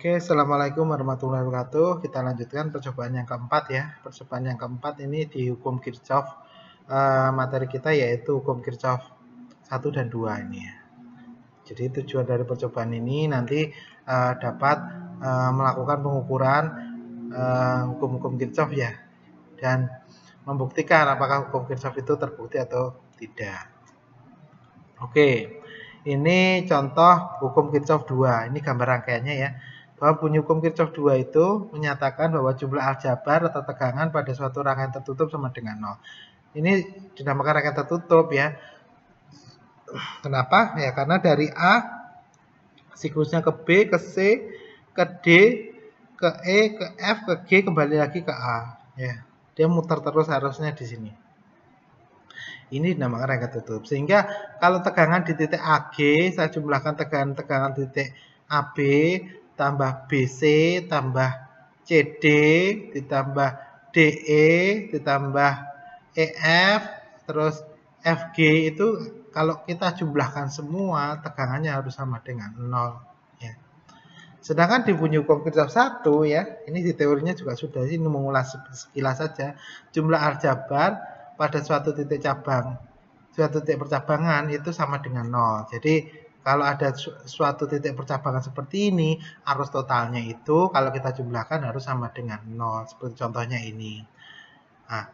Oke, assalamualaikum warahmatullahi wabarakatuh. Kita lanjutkan percobaan yang keempat ya. Percobaan yang keempat ini di hukum Kirchhoff. Materi kita yaitu hukum Kirchhoff 1 dan 2 ini ya. Jadi tujuan dari percobaan ini nanti dapat melakukan pengukuran hukum-hukum Kirchhoff ya. Dan membuktikan apakah hukum Kirchhoff itu terbukti atau tidak. Oke, ini contoh hukum Kirchhoff 2. Ini gambar rangkaiannya ya. Bahwa bunyi hukum Kirchhoff 2 itu menyatakan bahwa jumlah aljabar atau tegangan pada suatu rangkaian tertutup sama dengan 0. Ini dinamakan rangkaian tertutup ya. Kenapa? Ya karena dari A siklusnya ke B, ke C, ke D, ke E, ke F, ke G, kembali lagi ke A ya. Dia muter terus harusnya di sini. Ini dinamakan rangkaian tertutup. Sehingga kalau tegangan di titik AG, saya jumlahkan tegangan di titik AB, tambah BC, tambah CD, ditambah DE, ditambah EF, terus FG itu kalau kita jumlahkan semua, tegangannya harus sama dengan 0. Ya. Sedangkan di bunyi hukum Kirchhoff 1 ya, ini di teorinya juga sudah, ini mengulas sekilas saja, jumlah aljabar pada suatu titik cabang, suatu titik percabangan itu sama dengan 0. Jadi kalau ada suatu titik percabangan seperti ini, arus totalnya itu kalau kita jumlahkan harus sama dengan 0. Seperti contohnya ini. Nah,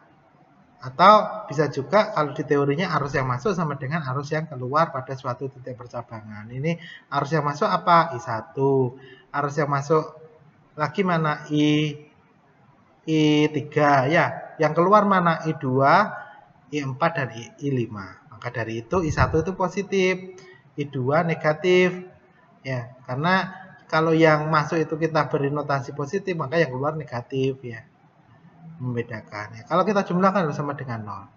atau bisa juga kalau di teorinya arus yang masuk sama dengan arus yang keluar pada suatu titik percabangan. Ini arus yang masuk apa? I1. Arus yang masuk lagi mana? I3 ya. Yang keluar mana? I2, I4 dan I5. Maka dari itu I1 itu positif, I2 negatif. Ya, karena kalau yang masuk itu kita beri notasi positif, maka yang keluar negatif ya. Membedakan. Ya, kalau kita jumlahkan bersama dengan 0.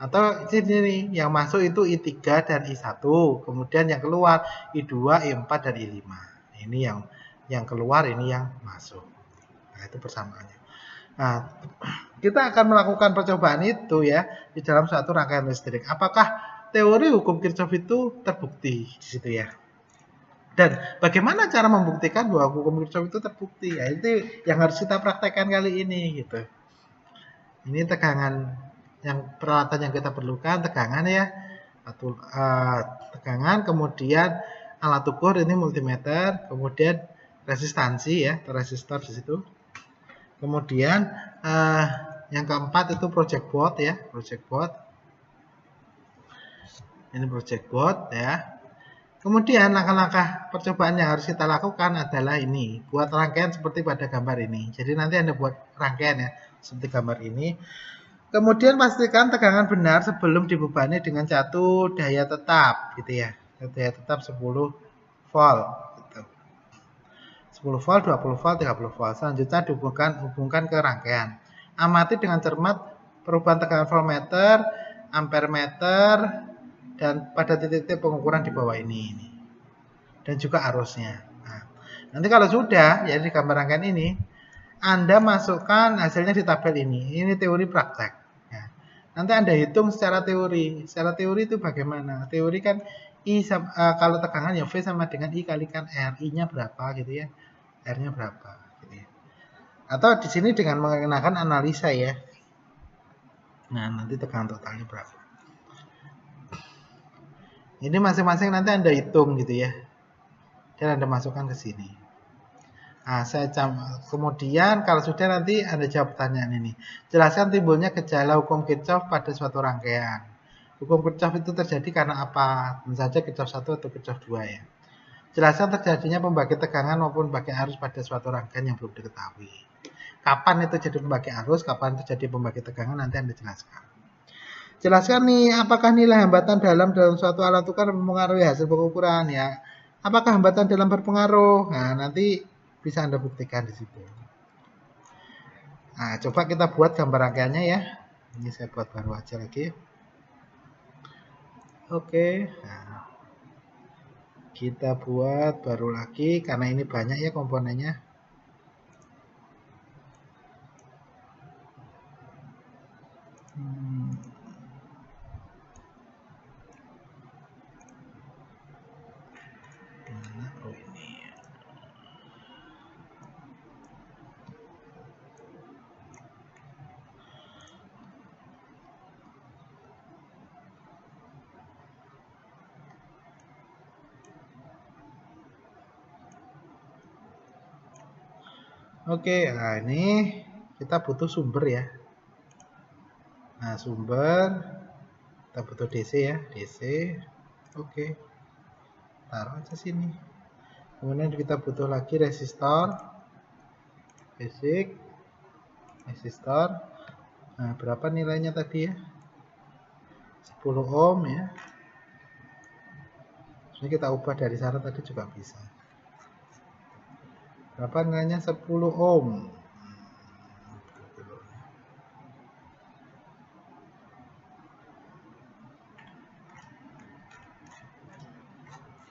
Atau sini yang masuk itu I3 dan I1, kemudian yang keluar I2, I4 dan I5. Ini yang keluar, ini yang masuk. Nah, itu persamaannya. Nah, kita akan melakukan percobaan itu ya di dalam suatu rangkaian listrik. Apakah teori hukum Kirchhoff itu terbukti di situ ya? Dan bagaimana cara membuktikan bahwa hukum Kirchhoff itu terbukti? Ya, itu yang harus kita praktekkan kali ini gitu. Ini tegangan yang peralatan yang kita perlukan, tegangan ya. Tegangan, kemudian alat ukur ini multimeter, kemudian resistansi ya, resistor di situ. Kemudian yang keempat itu project board ya, project board. Ini project board ya. Kemudian langkah-langkah percobaan yang harus kita lakukan adalah ini, buat rangkaian seperti pada gambar ini. Jadi nanti Anda buat rangkaian ya, seperti gambar ini. Kemudian pastikan tegangan benar sebelum dibebani dengan satu daya tetap gitu ya. Daya tetap 10 volt gitu. 10 volt, 20 volt, 30 volt. Selanjutnya hubungkan ke rangkaian. Amati dengan cermat perubahan tegangan voltmeter, ampermeter, dan pada titik-titik pengukuran di bawah ini. Dan juga arusnya. Nah, nanti kalau sudah, ya di gambar rangkaian ini, Anda masukkan hasilnya di tabel ini. Ini teori praktek. Ya. Nanti Anda hitung secara teori. Secara teori itu bagaimana? Teori kan kalau tegangan ya V sama dengan I kalikan R. I-nya berapa gitu ya. R-nya berapa gitu ya. Atau di sini dengan menggunakan analisa ya. Nah, nanti tegangan totalnya berapa. Ini masing-masing nanti Anda hitung gitu ya. Dan Anda masukkan ke sini. Nah, kemudian kalau sudah nanti Anda jawab pertanyaan ini. Jelaskan timbulnya gejala hukum Kirchhoff pada suatu rangkaian. Hukum Kirchhoff itu terjadi karena apa? Tentu saja Kirchhoff 1 atau Kirchhoff 2 ya. Jelaskan terjadinya pembagi tegangan maupun pembagi arus pada suatu rangkaian yang belum diketahui. Kapan itu jadi pembagi arus, kapan itu jadi pembagi tegangan, nanti Anda jelaskan. Jelaskan nih, apakah nilai hambatan dalam suatu alat ukur mempengaruhi hasil pengukuran ya. Apakah hambatan dalam berpengaruh? Nah, nanti bisa Anda buktikan di situ. Nah, coba kita buat gambar rangkaiannya ya. Ini saya buat baru aja lagi. Oke. Nah, kita buat baru lagi karena ini banyak ya komponennya. Oh ini. Oke, nah ini kita butuh sumber ya. Nah, sumber kita butuh DC ya, DC. Oke, taruh aja sini. Kemudian kita butuh lagi resistor, basic, resistor. Nah, berapa nilainya tadi ya? 10 ohm ya. Ini kita ubah dari sana tadi juga bisa. Berapa nilainya? 10 ohm.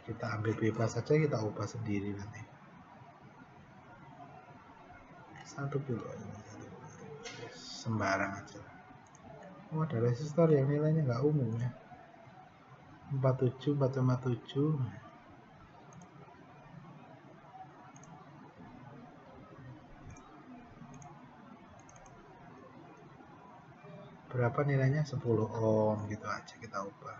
Kita ambil bebas saja, kita ubah sendiri nanti. 1 kilo ini. Sembarang aja. Oh, ada resistor yang nilainya nggak umum ya. 47, 457. Berapa nilainya? 10 ohm gitu aja kita ubah.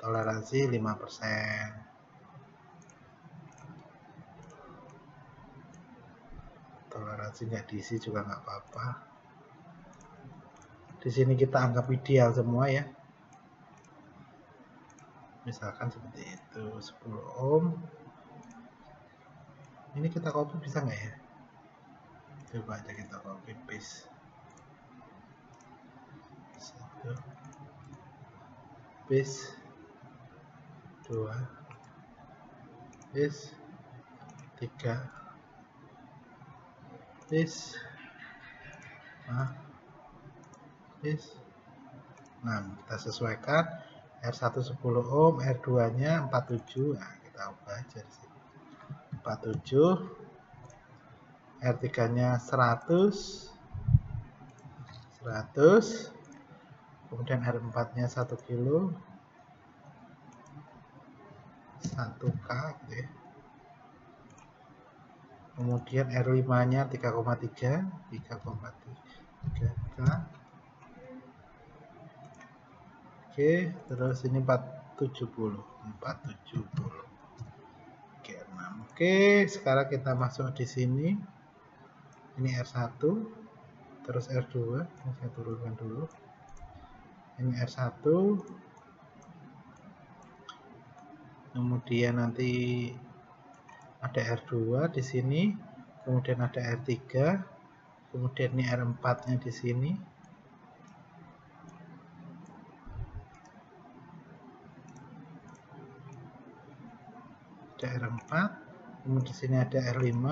Toleransi 5%. Toleransi nggak diisi juga nggak apa-apa. Di sini kita anggap ideal semua ya. Misalkan seperti itu, 10 ohm. Ini kita copy bisa nggak ya? Coba aja kita copy paste. 1, paste, 2, paste, 3, paste, paste. Nah, kita sesuaikan R1 10 ohm, R2 nya 47. Nah, kita ubah aja di sini. 47, R3 nya 100, kemudian R4 nya 1 kilo, 1K gitu ya. Kemudian R5 nya 3,3, 3,3K. Oke, terus ini 470. Oke, 6. Oke, sekarang kita masuk di sini. Ini R1, terus R2, ini saya turunkan dulu. Ini R1, kemudian nanti ada R2 di sini, kemudian ada R3, kemudian ini R4-nya di sini. Ada R4, kemudian di sini ada R5.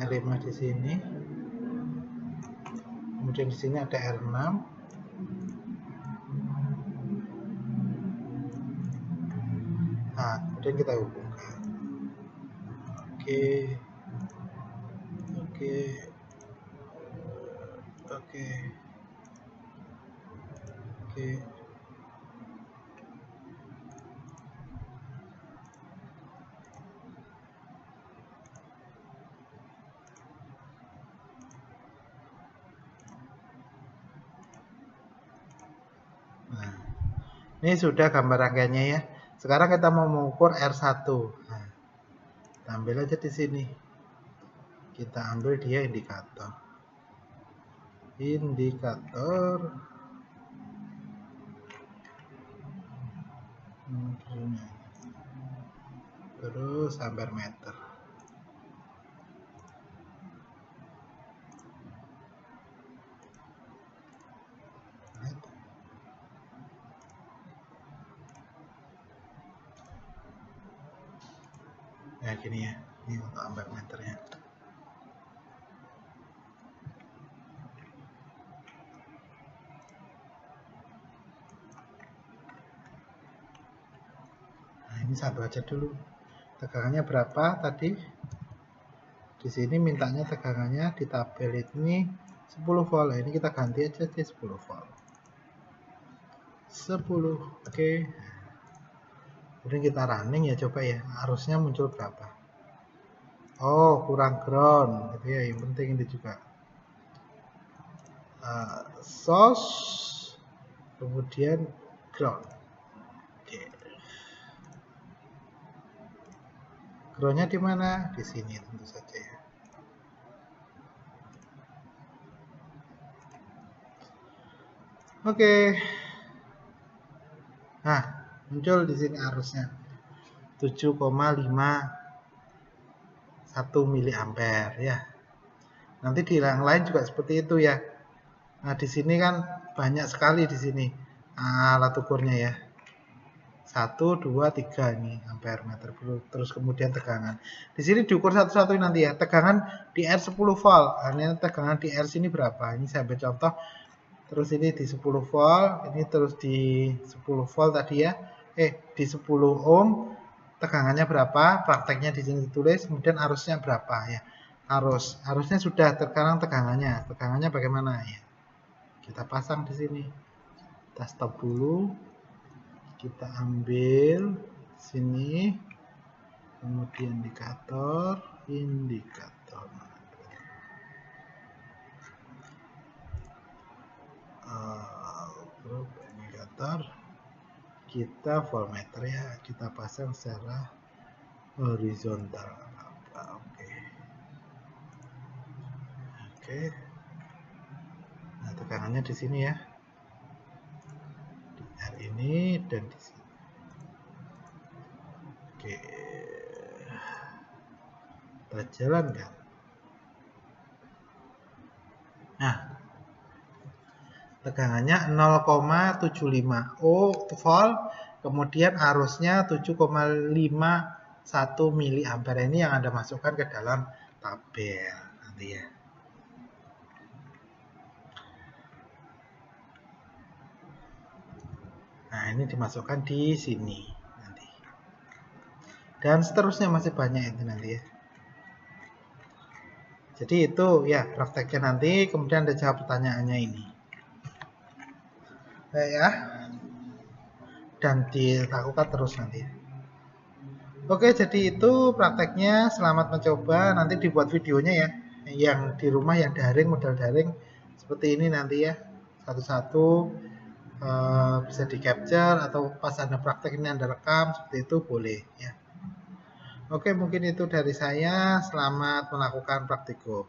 R5 di sini. Kemudian di sini ada R6. Nah, kemudian kita hubungkan. Oke. Nah, ini sudah gambar rangkaiannya ya. Sekarang kita mau mengukur R1. Nah, kita ambil aja di sini. Kita ambil dia indikator. Terus ampere meter. Ya gini ya, ini untuk ampere meternya. Nah, ini satu aja dulu. Tegangannya berapa tadi? Di sini mintanya tegangannya di tabel ini 10 volt. Ini kita ganti aja di 10 volt. 10, oke. Kemudian kita running ya, coba ya, arusnya muncul berapa. Oh, kurang ground, itu ya, yang penting ini juga. Source, kemudian ground. Oke. Groundnya di mana? Di sini tentu saja ya. Oke. Nah, muncul di sini arusnya 7,51 miliampere ya. Nanti di yang lain juga seperti itu ya. Nah, di sini kan banyak sekali di sini alat ukurnya ya. 1, 2, 3 ini ampere meter. Terus kemudian tegangan. Di sini diukur satu-satu nanti ya. Tegangan di R10 volt. Ini tegangan di R sini berapa? Ini saya ambil contoh. Terus ini di 10 volt, ini terus di 10 volt tadi ya. Di 10 ohm. Tegangannya berapa? Prakteknya di sini ditulis. Kemudian arusnya berapa ya? Arusnya sudah sekarang tegangannya. Tegangannya bagaimana ya? Kita pasang di sini. Kita stop dulu. Kita ambil sini. Kemudian indikator. Indikator. Kita voltmeter ya. Kita pasang secara horizontal. Oke. Nah, tegangannya di sini ya. Di R ini dan di sini. Oke. Kita jalankan. Nah, tegangannya 0,75 volt, kemudian arusnya 7,51 miliampere. Ini yang Anda masukkan ke dalam tabel nanti ya. Nah, ini dimasukkan di sini nanti. Dan seterusnya masih banyak itu nanti ya. Jadi itu ya prakteknya nanti, kemudian Anda jawab pertanyaannya ini. Ya. Dan dilakukan terus nanti. Oke, jadi itu prakteknya. Selamat mencoba. Nanti dibuat videonya ya. Yang di rumah yang daring, model daring seperti ini nanti ya. Satu-satu bisa di capture atau pas Anda praktek ini Anda rekam seperti itu boleh ya. Oke, mungkin itu dari saya. Selamat melakukan praktikum.